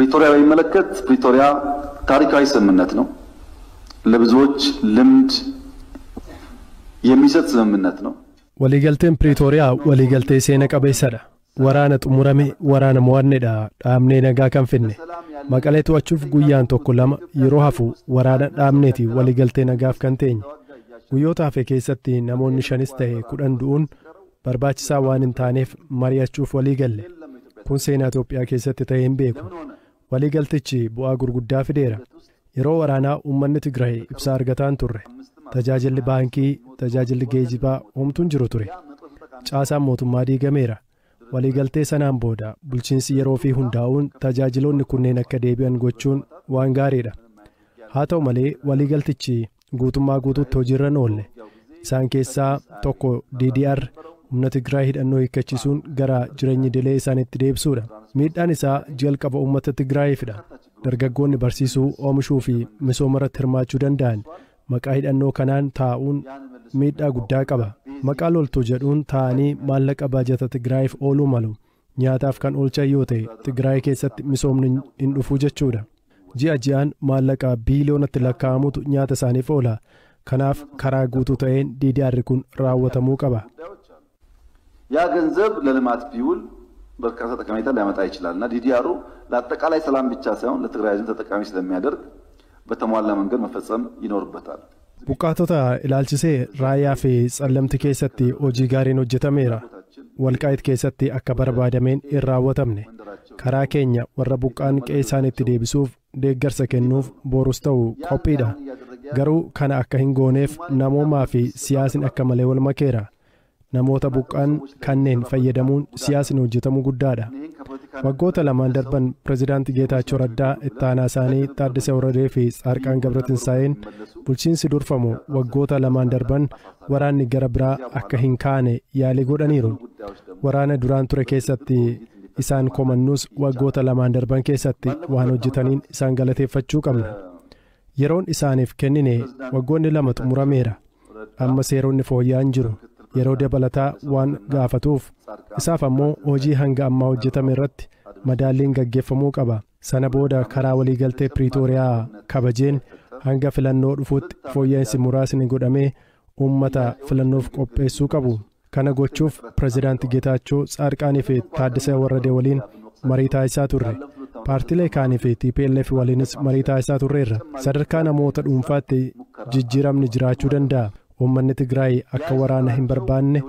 ፕሪቶሪያ በሚመለከት ፕሪቶሪያ ታሪካዊ ስምምነት ነው። ለብዙዎች ልምድ የሚሰጥ ስምምነት ነው። waliigalteen ፕሪቶሪያ waliigaltee seena qabeessadha. waraana xumurame waraana mo'anneedha dhaabnee nagaa kan finne maqalee to'achuuf guyyaan tokko lama yeroo hafu waraana dhaabneeti waliigaltee nagaaf kan teenye guyyoota hafe keessatti namoonni 5 ta'e 10 du'uun barbaachisaa waan hin taaneef mari'achuuf waliigalle kun seenaa Itoophiyaa keessatti ta'ee hin beeku waliigaltichi bu'aa gurguddaa fideera yeroo waraanaa uummanni Tigraay ibsaa argataan turre tajaajilli baankii tajaajilli geejibaa homtuun jiru ture caasaan mootummaa diigameera waliigaltee sanaan booda bulchiinsi yeroo fi hundaa'uun tajaajiloonni kunneen akka deebi'an gochuun waan gaariidha haa ta'u malee waliigaltichi guutummaa guutuutti hojiirra oolle isaan keessaa tokko DDR humna Tigraay hidhannoo hiikkachiisuun gara jireenya idilee isaaniitti deebisuudha miidhaan isaa jalqaba uummata Tigraayiifidha dargaggoonni barsiisuu oomishuu fi misooma irratti hirmaachuu danda'an maqaa hidhannoo kanaan taa'uun miidhaa guddaa qaba maqaa loltuu jedhuun taa'anii maallaqa baajata Tigraayiif ooluu malu nyaataaf kan oolchan yoo ta'e Tigraay keessatti misoomni hin dhufuu jechuudha ji'a ji'aan maallaqa biiliyoonatti lakkaa'amutu nyaata isaaniif oola kanaaf karaa guutuu ta'een DDR kun raawwatamuu qaba ያ ገንዘብ ለልማት ቢውል በርካታ ጠቀሜታ ሊያመጣ ይችላልና DDR ለአጠቃላይ ሰላም ብቻ ሳይሆን ለትግራይ ሕዝብ ተጠቃሚ ስለሚያደርግ በተሟላ መንገድ መፈጸም ይኖርበታል buqqaatota ilaalchisee raayyaa fi tsallamti keessatti hojii gaariin hojjetameera walqaayit keessatti akka barbaadameen hin raawwatamne karaa keenya warra buqqaan qe'ee isaaniitti deebisuuf deeggarsa kennuuf boorus ta'u qophiidha garuu kana akka hin gooneef namoomaa fi siyaasni akka malee wal makeera namoota buqqaan kanneen fayyadamuun siyaasni hojjetamuu guddaadha waggoota lamaan darban pirezidaantii Geetaachoo Raddaa ittaanaa isaanii Taaddasee Warradee fi Tsaarqaan Gabratinsaa'een bulchiinsi durfamu waggoota lamaan darban waraanni gara biraa akka hin kaane yaalii godhaniiru waraana duraan ture keessatti isaan komannus waggoota lamaan darban keessatti waan hojjetaniin isaan galateeffachuu qabna yeroon isaaniif kennine waggoonni 2 xumurameera amma seeronni fooyya'an jiru yeroo dabalataa waan gaafatuuf isaaf ammoo hojii hanga ammaa hojjetame irratti madaalliin gaggeeffamuu qaba sana booda karaa waliigaltee Pretooriyaa kabajeen hanga filannoo dhufuutti fooyya'insi muraasni godhamee uummata filannoof qopheessuu qabu kana gochuuf pirezidaantii Geetaachoo Tsaarqaanii fi Taaddasee Warradee waliin marii taasisaa turre paartilee kaanii fi TPLF waliinis marii taasisaa turreerra sadarkaa namoota dhuunfaatti jijjiiramni jiraachuu danda'a uummanni Tigraay akka waraana hin barbaanne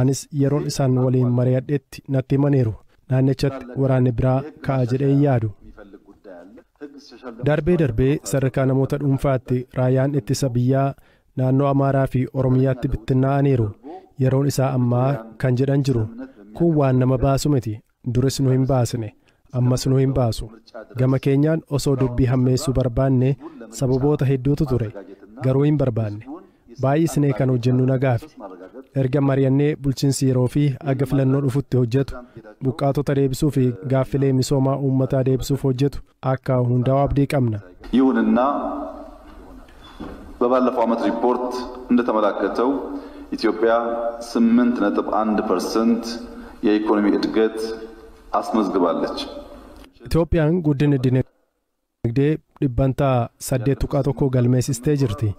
anis yeroon isaan waliin mari'adhetti natti himaniiru naannichatti waraanni biraa ka'a jedhee yaadu darbee sadarkaa namoota dhuunfaatti raayyaan ittisa biyyaa naannoo Amaaraa fi Oromiyaatti bittinnaa'aniiru yeroon isaa ammaa kan jedhan jiru kun waan nama baasu miti duris nu hin baasne ammas nu hin baasu gama keenyaan osoo dubbii hammeessuu barbaanne sababoota hedduutu ture garuu hin barbaanne baay'isnee kan hojjennu nagaaf erga mari'annee bulchiinsi yeroo fi aga filannoo dhufutti hojjetu buqqaatota deebisuu fi gaaffilee misoomaa uummataa deebisuuf hojjetu akka hundaa'u abdii qabna ይሁንና በባለፈው ዓመት ሪፖርት እንደተመለከተው ኢትዮጵያ 8.1% የኢኮኖሚ እድገት አስመዝግባለች ኢትዮጵያን guddina dinagdee dhibbantaa 8.1 galmeessistee jirti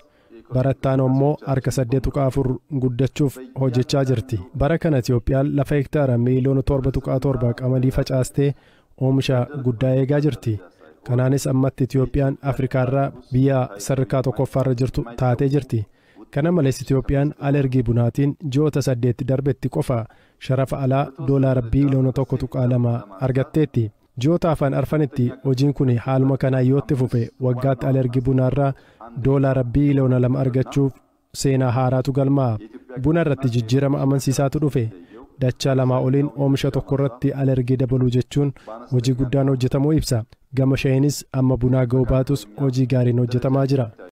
barattaan ammoo harka 8.4 guddachuuf hojjechaa jirti bara kana Itoophiyaan lafa hektaara miiliyoona 7.7 qamadii facaastee oomisha guddaa eegaa jirti kanaanis ammatti Itoophiyaan Afrikaarraa biyya sadarkaa tokkoffaarra jirtu taatee jirti kana malees Itoophiyaan alergii bunaatiin ji'oota 8 darbetti qofa sharafa alaa doolaara biiliyoona 1.2 argatteetti ji'oota afaan arfanitti hojiin kun haaluma kanaa yootti fufe waggaatti alergii bunaarraa doolaara biiliyoona 2 argachuuf seenaa haaraatu galmaa buna irratti jijjiirama amansiisaatu dhufe dachaa 2 oliin oomisha tokko irratti alergii dabaluu jechuun hojii guddaan hojjetamuu ibsa gama shayiniis amma bunaa ga'uu baatus hojii gaariin hojjetamaa jira